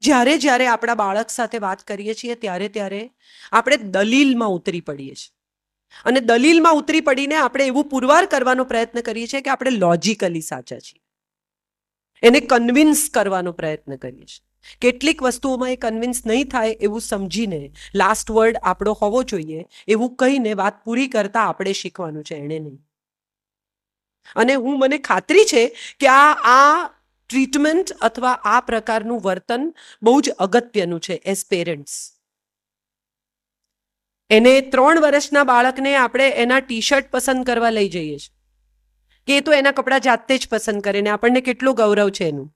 જ્યારે જ્યારે આપણા બાળક સાથે વાત કરીએ છીએ ત્યારે ત્યારે આપણે દલીલમાં ઉતરી પડીએ છીએ. અને દલીલમાં ઉતરી પડીને આપણે એવું પુરવાર કરવાનો પ્રયત્ન કરીએ છીએ કે આપણે લોજિકલી સાચા છીએ. એને કન્વિન્સ કરવાનો પ્રયત્ન કરીએ છીએ. કેટલીક વસ્તુઓમાં એ કન્વિન્સ નહીં થાય એવું સમજીને લાસ્ટ વર્ડ આપણો હોવો જોઈએ એવું કહીને વાત પૂરી કરતા આપણે શીખવાનું છે, એણે નહીં. અને મને ખાતરી છે કે આ ટ્રીટમેન્ટ અથવા આ પ્રકારનું વર્તન બહુ જ અગત્યનું છે એઝ પેરેન્ટ્સ. એને 3 વર્ષના બાળકને આપણે એના ટી શર્ટ પસંદ કરવા લઈ જઈએ છીએ કે એ તો એના કપડાં જાતે જ પસંદ કરે ને આપણને કેટલું ગૌરવ છે એનું.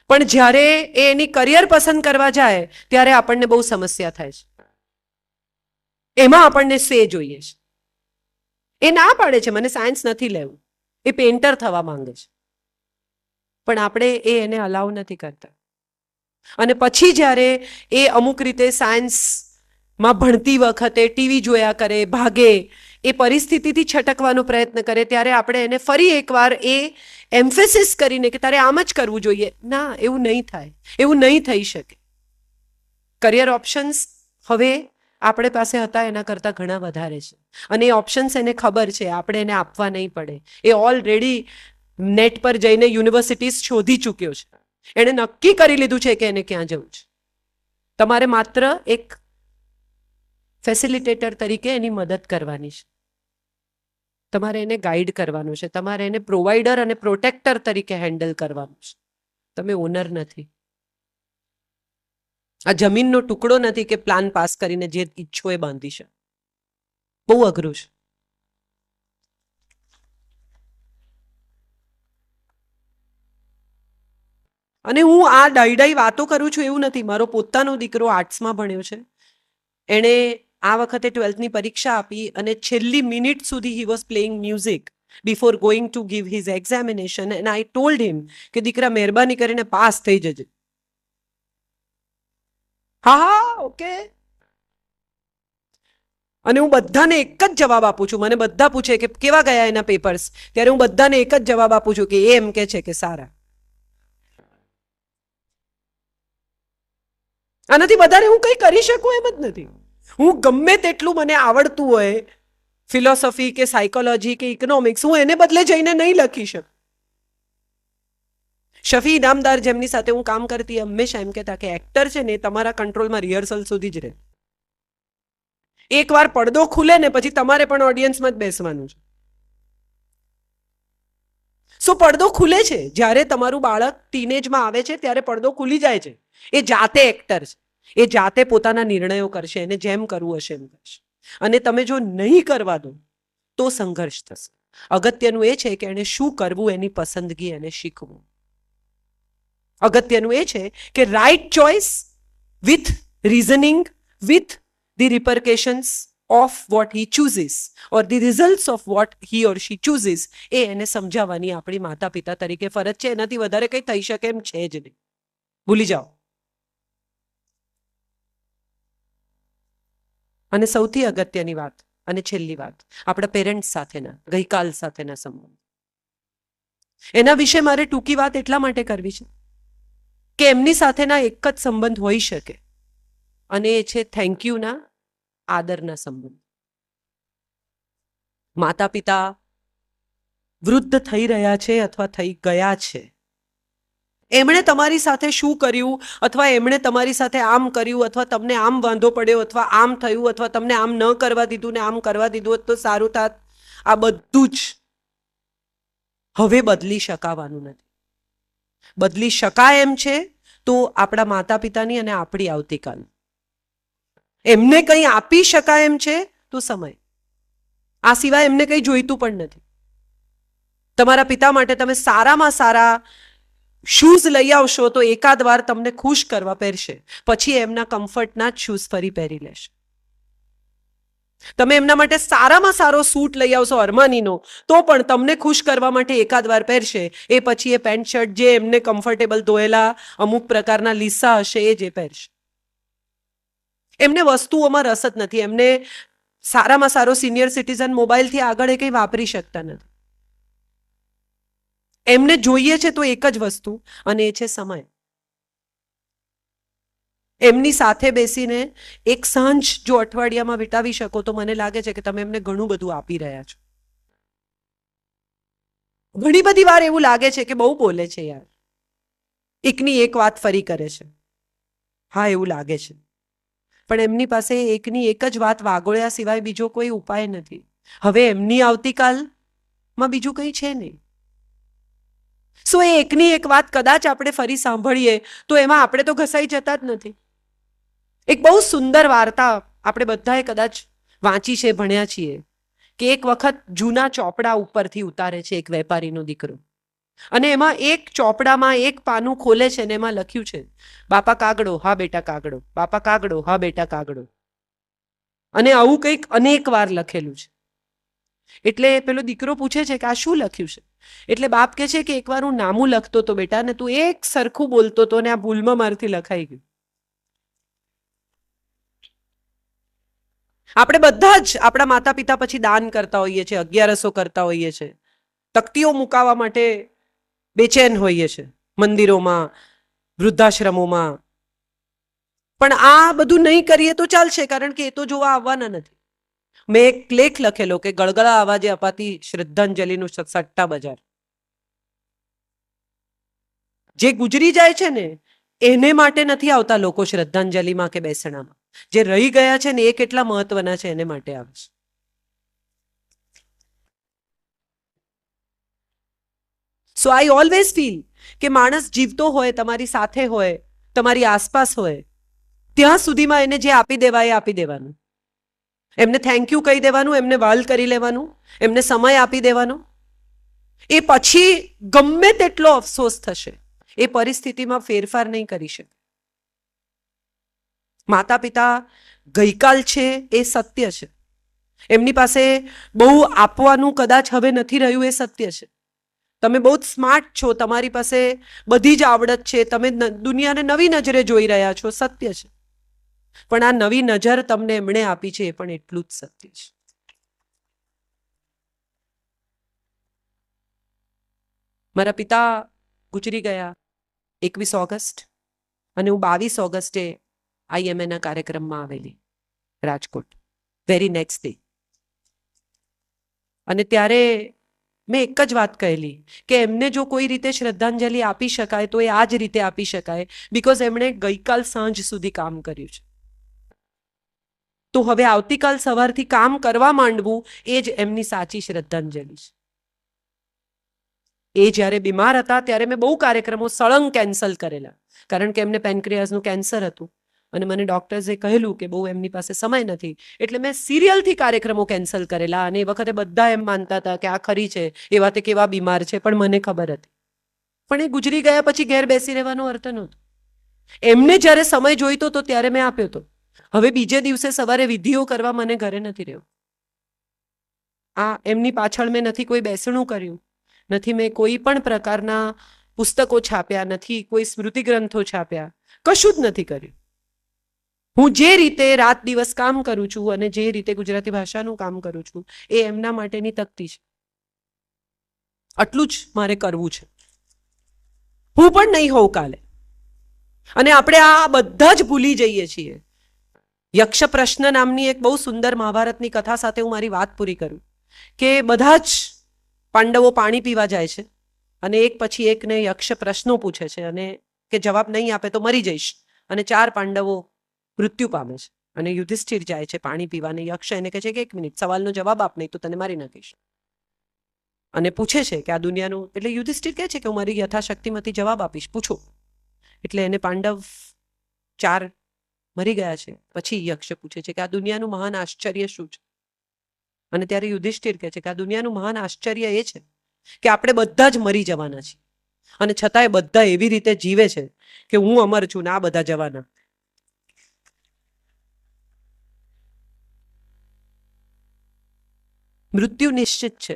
પણ જ્યારે એ એની કરિયર પસંદ કરવા જાય ત્યારે આપણને બહુ સમસ્યા થાય છે. એમાં આપણને સે જોઈએ છે. એ ના પાડે છે મને સાયન્સ નથી લેવું, એ પેન્ટર થવા માંગે છે, પણ આપણે એને અલાઉ નથી કરતા. અને પછી જ્યારે એ અમુક રીતે સાયન્સમાં ભણતી વખતે ટીવી જોયા કરે, ભાગે, એ પરિસ્થિતિથી છટકવાનો પ્રયત્ન કરે ત્યારે આપણે એને ફરી એકવાર એ એમ્ફેસિસ કરીને કે તારે આમ જ કરવું જોઈએ. ના, એવું નહીં થાય, એવું નહીં થઈ શકે. કરિયર ઓપ્શન્સ હવે આપણે પાસે હતા એના કરતાં ઘણા વધારે છે અને એ ઓપ્શન્સ એને ખબર છે, આપણે એને આપવા નહીં પડે. એ ઓલરેડી નેટ પર જઈને યુનિવર્સિટીઝ શોધી ચૂક્યો છે. એણે નક્કી કરી લીધું છે કે એને ક્યાં જવું છે. તમારે માત્ર એક ફેસિલિટેટર તરીકે એની મદદ કરવાની છે. તમારે એને ગાઈડ કરવાનું છે. તમારે એને પ્રોવાઈડર અને પ્રોટેક્ટર તરીકે હેન્ડલ કરવાનું છે. તમે ઓનર નથી. આ જમીનનો ટુકડો નથી કે પ્લાન પાસ કરીને જે ઈચ્છો એ બાંધી છે. બહુ અઘરું છે. અને હું આ ડાઈ વાતો કરું છું એવું નથી. મારો પોતાનો દીકરો આર્ટ્સમાં ભણ્યો છે. એણે આ વખતે 12th પરીક્ષા આપી અને છેલ્લી મિનિટ સુધી he was playing music before going to give his examination and I told હિમ કે દીકરા મહેરબાની કરીને પાસ થઈ જજે. હા, ઓકે. અને હું બધાને એક જ જવાબ આપું છું. મને બધા પૂછે કે કેવા ગયા એના પેપર્સ, ત્યારે હું બધાને એક જ જવાબ આપું છું કે એ એમ કે છે કે સારા. આનાથી વધારે હું કંઈ કરી શકું એમ જ નથી. હું ગમે તેટલું મને આવડતું હોય ફિલોસોફી કે સાયકોલોજી કે ઇકોનોમિક્સ, હું એને બદલે જઈને નહીં લખી શકું. શફી ઇનામદાર જેમની સાથે હું કામ કરતી હંમેશા એમ કહેતા કે એક્ટર છે ને તમારા કંટ્રોલમાં રિહર્સલ સુધી જ રહે. એકવાર પડદો ખુલે ને પછી તમારે પણ ઓડિયન્સમાં જ બેસવાનું છે. સો પડદો ખુલે છે જ્યારે તમારું બાળક ટીનેજમાં આવે છે, ત્યારે પડદો ખુલી જાય છે. એ જાતે એક્ટર છે. એ જાતે પોતાના નિર્ણયો કરશે, એને જેમ કરવું હશે એમ કરશે. અને તમે જો નહીં કરવા દો તો સંઘર્ષ થશે. અગત્યનું એ છે કે એને શું કરવું એની પસંદગી એને શીખવું. અગત્યનું એ છે કે right choice with reasoning, with the repercussions of what he chooses or the results of what he or she chooses, એ એને સમજાવવાની આપણી માતા પિતા તરીકે ફરજ છે. એનાથી વધારે કંઈ થઈ શકે એમ છે જ નહીં. ભૂલી જાઓ. અને સૌથી અગત્યની વાત અને છેલ્લી વાત, આપણા પેરેન્ટ્સ સાથેના ગઈકાલ સાથેના સંબંધ. એના વિશે મારે ટૂંકી વાત એટલા માટે કરવી છે કે એમની સાથેના એક જ સંબંધ હોઈ શકે અને એ છે થેન્ક યુના, આદરના સંબંધ. માતા પિતા વૃદ્ધ થઈ રહ્યા છે અથવા થઈ ગયા છે. એમણે તમારી સાથે શું કર્યું અથવા એમણે તમારી સાથે આમ કર્યું અથવા તમને આમ વાંધો પડ્યો અથવા આમ થયું અથવા તમને આમ ન કરવા દીધું ને આમ કરવા દીધું તો સારું થાત, આ બધું જ હવે બદલી શકાવાનું નથી. બદલી શકાય એમ છે તો આપણા માતા પિતાની અને આપણી આવતીકાલ. એમને કંઈ આપી શકાય એમ છે તો સમય. આ સિવાય એમને કંઈ જોઈતું પણ નથી. તમારા પિતા માટે તમે સારામાં સારા શૂઝ લઈ આવશો તો એકાદ વાર તમને ખુશ કરવા પહેરશે, પછી એમના કમ્ફર્ટના જ શૂઝ ફરી પહેરી લેશે. તમે એમના માટે સારામાં સારો સૂટ લઈ આવશો અરમાનીનો તો પણ તમને ખુશ કરવા માટે એકાદ વાર પહેરશે. એ પછી એ પેન્ટ શર્ટ જે એમને કમ્ફર્ટેબલ ધોયેલા અમુક પ્રકારના લીસા હશે એ જે પહેરશે. એમને વસ્તુઓમાં રસ જ નથી. એમને સારામાં સારો સિનિયર સિટીઝન મોબાઈલથી આગળ એ કંઈ વાપરી શકતા નથી. એમને જોઈએ છે તો એક જ વસ્તુ અને એ છે સમય. એમની સાથે બેસીને એક સાંજ જો અઠવાડિયામાં વિતાવી શકો તો મને લાગે છે કે તમે એમને ઘણું બધું આપી રહ્યા છો. ઘણી બધી વાર એવું લાગે છે કે બહુ બોલે છે યાર, એકની એક વાત ફરી કરે છે. હા, એવું લાગે છે. પણ એમની પાસે એકની એક જ વાત વાગોળ્યા સિવાય બીજો કોઈ ઉપાય નથી. હવે એમની આવતીકાલમાં બીજું કંઈ છે નહીં. સો એ એકની એક વાત કદાચ આપણે ફરી સાંભળીએ તો એમાં આપણે તો ઘસાઈ જતા જ નથી. એક બહુ સુંદર વાર્તા આપણે બધાએ કદાચ વાંચી છે, ભણ્યા છીએ, કે એક વખત જૂના ચોપડા ઉપરથી ઉતારે છે એક વેપારીનો દીકરો, અને એમાં એક ચોપડામાં એક પાનું ખોલે છે ને એમાં લખ્યું છે, બાપા કાગડો, હા બેટા કાગડો, બાપા કાગડો, હા બેટા કાગડો. અને આવું કંઈક અનેક વાર લખેલું છે. એટલે પેલો દીકરો પૂછે છે કે આ શું લખ્યું છે? એટલે બાપ કહે છે કે એકવાર હું નામું લખતો હતો બેટા, ને તું એક સરખું બોલતો હતો ને આ ભૂલમાં મારથી લખાઈ ગયું. આપણે બધા જ આપણા માતા પિતા પછી દાન કરતા હોઈએ છીએ, અગિયારસો કરતા હોઈએ છીએ, તકતીઓ મુકાવવા માટે બેચેન હોઈએ છીએ મંદિરોમાં, વૃદ્ધાશ્રમોમાં. પણ આ બધું નહીં કરીએ તો ચાલશે, કારણ કે એ તો જોવા આવવાના નથી. મેં એક લેખ લખેલો કે ગળગળા અવાજે અપાતી શ્રદ્ધાંજલિનું સટ્ટા બજાર. જે ગુજરી જાય છે ને એને માટે નથી આવતા લોકો શ્રદ્ધાંજલિમાં કે બેસણામાં. જે રહી ગયા છે ને એ કેટલા મહત્વના છે એને માટે આવે છે. સો આઈ ઓલવેઝ ફીલ કે માણસ જીવતો હોય, તમારી સાથે હોય, તમારી આસપાસ હોય, ત્યાં સુધીમાં એને જે આપી દેવાય એ આપી દેવાનું. એમને થેન્ક યુ કહી દેવાનું, એમને વાલ કરી લેવાનું, એમને સમય આપી દેવાનો. એ પછી ગમે તેટલો અફસોસ થશે, એ પરિસ્થિતિમાં ફેરફાર નહીં કરી શકે. માતા પિતા ગઈકાલ છે એ સત્ય છે. એમની પાસે બહુ આપવાનું કદાચ હવે નથી રહ્યું, એ સત્ય છે. તમે બહુ જ સ્માર્ટ છો, તમારી પાસે બધી જ આવડત છે, તમે દુનિયાને નવી નજરે જોઈ રહ્યા છો, સત્ય છે. પણ આ નવી નજર તમને એમણે આપી છે એ પણ એટલું જ સત્ય છે. મારા પિતા ગુજરી ગયા 21 ઓગસ્ટ, અને હું 22 ઓગસ્ટે IMAના કાર્યક્રમમાં આવેલી રાજકોટ, વેરી નેક્સ્ટ ડે. અને ત્યારે મેં એક જ વાત કહેલી કે એમને જો કોઈ રીતે શ્રદ્ધાંજલિ આપી શકાય તો એ આ જ રીતે આપી શકાય, બિકોઝ એમણે ગઈકાલ સાંજ સુધી કામ કર્યું છે. તો હવે આવતીકાલ સવારથી કામ કરવા માંડવું એ જ એમની સાચી શ્રદ્ધાંજલિ છે. એ જ્યારે બીમાર હતા ત્યારે મેં બહુ કાર્યક્રમો સળંગ કેન્સલ કરેલા, કારણ કે એમને પેનક્રિયાસનું કેન્સર હતું અને મને ડોક્ટર્સે કહેલું કે બહુ એમની પાસે સમય નથી, એટલે મેં સિરિયલથી કાર્યક્રમો કેન્સલ કરેલા. અને એ વખતે બધા એમ માનતા હતા કે આ ખરી છે, એવા તે કેવા બીમાર છે, પણ મને ખબર હતી. પણ એ ગુજરી ગયા પછી ઘેર બેસી રહેવાનો અર્થ નહોતો. એમને જ્યારે સમય જોઈતો હતો ત્યારે મેં આપ્યો હતો. હવે બીજે દિવસે સવારે વિધિઓ કરવા મને ઘરે નથી રહ્યો. આ એમની પાછળ મેં નથી કોઈ બેસણું કર્યું, નથી મેં કોઈ પણ પ્રકારના પુસ્તકો છાપ્યા, નથી કોઈ સ્મૃતિ ગ્રંથો છાપ્યા, કશું જ નથી કર્યું. હું જે રીતે રાત દિવસ કામ કરું છું અને જે રીતે ગુજરાતી ભાષાનું કામ કરું છું એ એમના માટેની તકતી છે. આટલું જ મારે કરવું છે. હું પણ નહીં હોઉં કાલે. અને આપણે આ બધા જ ભૂલી જઈએ છીએ. યક્ષ પ્રશ્ન નામની એક બહુ સુંદર મહાભારતની કથા સાથે હું મારી વાત પૂરી કરું કે બધા જ પાંડવો પાણી પીવા જાય છે અને એક પછી એકને યક્ષ પ્રશ્નો પૂછે છે અને કે જવાબ નહીં આપે તો મરી જઈશ. અને 4 પાંડવો મૃત્યુ પામે છે અને યુધિષ્ઠિર જાય છે પાણી પીવાને. યક્ષ એને કહે છે કે 1 મિનિટ, સવાલનો જવાબ આપ, નહીં તો તને મારી નાખીશ. અને પૂછે છે કે આ દુનિયાનું, એટલે યુધિષ્ઠિર કહે છે કે હું મારી યથાશક્તિમાંથી જવાબ આપીશ, પૂછો. એટલે એને પાંડવ 4 મરી ગયા છે. પછી યક્ષ પૂછે છે કે આ દુનિયાનું મહાન આશ્ચર્ય શું છે? અને ત્યારે યુધિષ્ઠિર કહે છે કે આ દુનિયાનું મહાન આશ્ચર્ય એ છે કે આપણે બધા જ મરી જવાના છીએ અને છતાંય બધા એવી રીતે જીવે છે કે હું અમર છું ને આ બધા જવાના. મૃત્યુ નિશ્ચિત છે,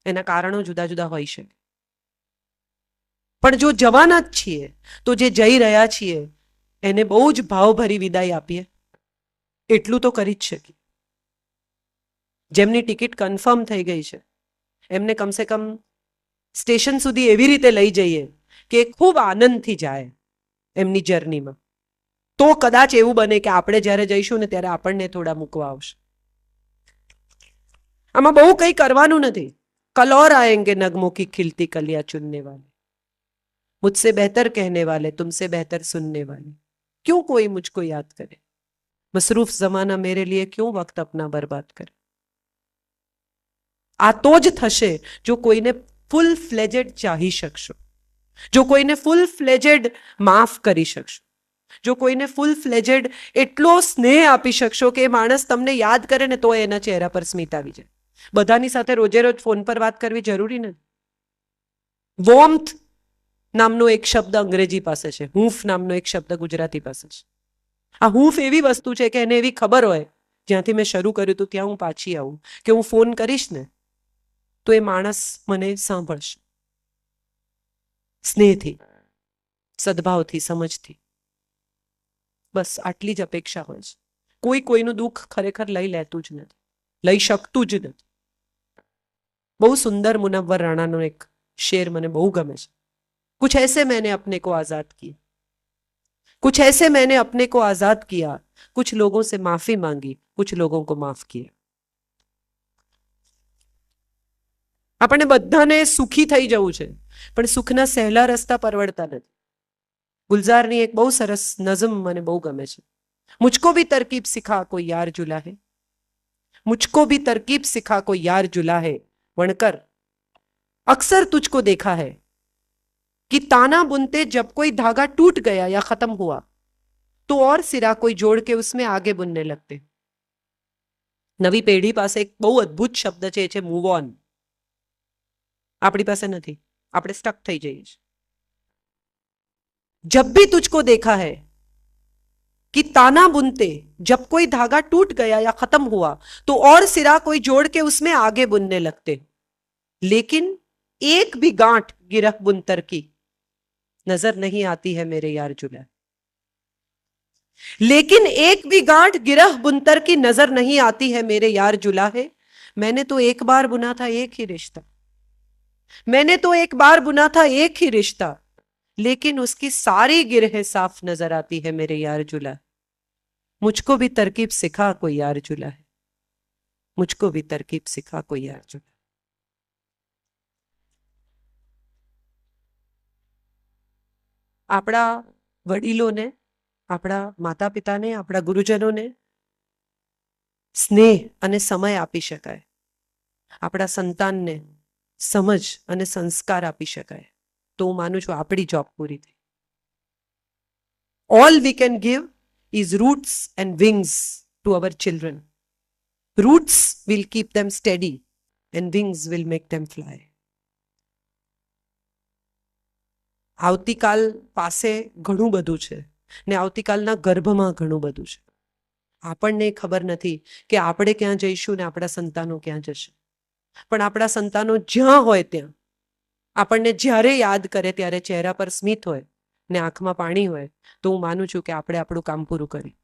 એના કારણો જુદા જુદા હોઈ શકે, પણ જો જવાના જ છીએ તો જે જઈ રહ્યા છીએ એને બહુ જ ભાવભરી વિદાય આપીએ, એટલું તો કરી જ શકીએ. જેમની ટિકિટ કન્ફર્મ થઈ ગઈ છે એમને કમસે કમ સ્ટેશન સુધી એવી રીતે લઈ જઈએ કે ખૂબ આનંદથી જાય એમની જર્નીમાં. તો કદાચ એવું બને કે આપણે જ્યારે જઈશું ને ત્યારે આપણને થોડા મૂકવા આવશે. આમાં બહુ કંઈ કરવાનું નથી. कल और आएंगे नगमों की खिलती कलियां चुनने वाले, मुझसे बेहतर कहने वाले, तुमसे बेहतर सुनने वाले, क्यों कोई मुझको याद करे, मसरूफ जमाना मेरे लिए क्यों वक्त अपना बर्बाद करे. આ તો જ થશે જો કોઈને ફૂલ ફ્લેજેડ ચાહી શકશો, જો કોઈને ફૂલ ફ્લેજેડ માફ કરી શકશો, જો કોઈને ફૂલ ફ્લેજેડ એટલો સ્નેહ આપી શકશો કે એ માણસ તમને યાદ કરે ને તો એના ચહેરા પર સ્મિત આવી જાય. બધાની સાથે રોજે રોજ ફોન પર વાત કરવી જરૂરી નથી. વોર્મથ નામનો એક શબ્દ અંગ્રેજી પાસે છે, હૂંફ નામનો એક શબ્દ ગુજરાતી પાસે છે. આ હૂંફ એવી વસ્તુ છે કે એને એવી ખબર હોય, જ્યાંથી મેં શરૂ કર્યું હતું ત્યાં હું પાછી આવું, કે હું ફોન કરીશ ને તો એ માણસ મને સાંભળશે, સ્નેહથી, સદભાવથી, સમજથી. બસ આટલી જ અપેક્ષા હોય છે. કોઈ કોઈનું દુઃખ ખરેખર લઈ લેતું જ નથી, લઈ શકતું જ નથી. બહુ સુંદર મુનવ્વર રાણાનો એક શેર મને બહુ ગમે છે. कुछ ऐसे मैंने अपने को आजाद किया, कुछ ऐसे मैंने अपने को आजाद किया, कुछ लोगों से माफी मांगी, कुछ लोगों को माफ किया. આપણને બધાને સુખી થઈ જવું છે, પણ સુખના સહેલા રસ્તા પરવડતા નથી. ગુલઝારની એક બહુ સરસ નઝમ મને બહુ ગમે છે. મુझको भी तरकीब सिखा कोई यार जुला है, मुझको भी तरकीब सिखा कोई यार जुला है, वणकर अक्सर तुझको देखा है कि ताना बुनते जब कोई धागा टूट गया या खत्म हुआ तो और सिरा कोई जोड़ के उसमें आगे बुनने लगते. નવી પેઢી પાસે એક બહુ અદ્ભુત શબ્દ છે, એ છે મૂવ ઓન. આપણી પાસે નથી, આપણે સ્ટક થઈ જઈએ છીએ. जब भी तुझको देखा है कि ताना बुनते जब कोई धागा टूट गया या खत्म हुआ तो और सिरा कोई जोड़ के उसमें आगे बुनने लगते, लेकिन एक भी गांठ गिरह बुनतर की नजर नहीं आती है मेरे यार जुला, लेकिन एक भी गांठ गिरह बुनतर की नजर नहीं आती है मेरे यार जुला है. मैंने तो एक बार बुना था एक ही रिश्ता, मैंने तो एक बार बुना था एक ही रिश्ता, लेकिन उसकी सारी गिरहें साफ नजर आती है मेरे यार जुला. मुझको भी तरकीब सिखा कोई यार जुला है, मुझको भी तरकीब सिखा कोई यार जुला. આપણા વડીલોને, આપણા માતા પિતાને, આપણા ગુરુજનોને સ્નેહ અને સમય આપી શકાય, આપણા સંતાનને સમજ અને સંસ્કાર આપી શકાય, તો હું માનું છું આપણી જોબ પૂરી થઈ. All we can give is roots and wings to our children. Roots will keep them steady and wings will make them fly. આવતીકાલ પાસે ઘણું બધું છે ને આવતીકાલના ગર્ભમાં ઘણું બધું છે. આપણને ખબર નથી કે આપણે ક્યાં જઈશું ને આપણા સંતાનો ક્યાં જશે, પણ આપણા સંતાનો જ્યાં હોય ત્યાં આપણને જ્યારે યાદ કરે ત્યારે ચહેરા પર સ્મિત હોય ને આંખમાં પાણી હોય, તો હું માનું છું કે આપણે આપણું કામ પૂરું કર્યું.